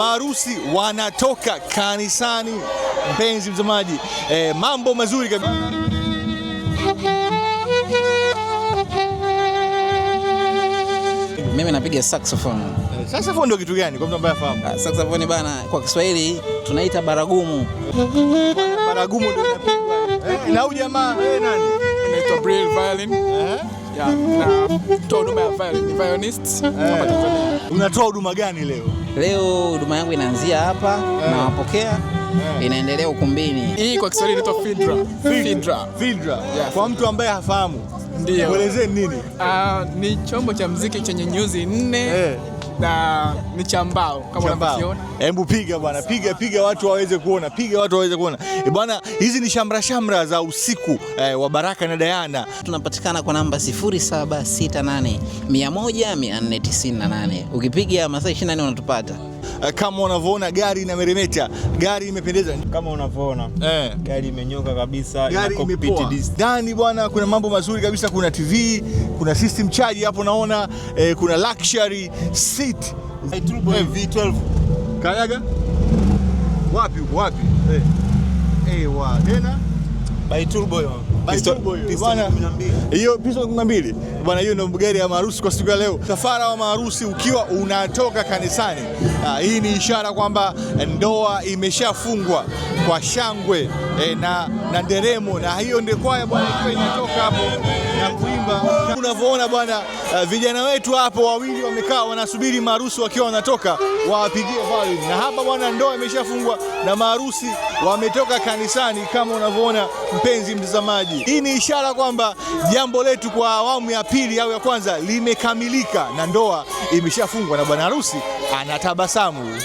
Maharusi wanatoka kanisani, mpenzi mtazamaji, mambo mazuri kabisa. Mimi napiga saxophone. Saxophone ndio kitu gani kwa mtu ambaye afahamu? Saxophone bana, kwa Kiswahili tunaita baragumu. Baragumu ndio inapigwa. Na huyu jamaa nani? Anaitwa Brill Violin. Na toa huduma ya violin, ni violist hapa Tanzania. Unatoa huduma gani leo? Leo huduma yangu inaanzia hapa na wapokea inaendelea ukumbini. Hii kwa Kiswahili inaitwa Fidra. Yeah. Kwa mtu ambaye hafahamu, ndio. Muelezee nini? Ni chombo cha muziki chenye nyuzi 4 na ni cha mbao kama unavyoona. Hebu piga bwana, piga watu waweze kuona. Bwana, hizi ni shamra za usiku wa Baraka na Diana. Tunapatikana kwa namba 0768 100 498. Ukipiga masaa 24 unatupata. Kama unavyoona gari inameremeta, gari imependeza kama unavyoona. Gari imenyoka kabisa, gari imepoa. Ndani bwana kuna mambo mazuri kabisa, kuna TV, kuna system charge hapo naona, kuna luxury seat. Turbo V12. Kayaga? Wapi? Tena? By turbo bwana. Hiyo pisto 12. Bwana, hiyo ndio gari ya maharusi kwa siku ya leo. Safara wa maharusi ukiwa unatoka kanisani. Hii ni ishara kwamba ndoa imeshafungwa kwa shangwe na nderemo, na hiyo ndio kwaya bwana ikiwa inatoka hapo na kuimba. Unavyoona bwana, vijana wetu hapo wawili wamekaa wanasubiri maharusi wakiwa wanatoka wawapigie violin. Na hapa bwana ndoa imeshafungwa na maharusi wametoka kanisani kama unavyoona mpenzi mtazamaji. Hii ni ishara kwamba jambo letu kwa awamu ya pili au ya kwanza limekamilika na ndoa imeshafungwa na bwana harusi anatabasamu.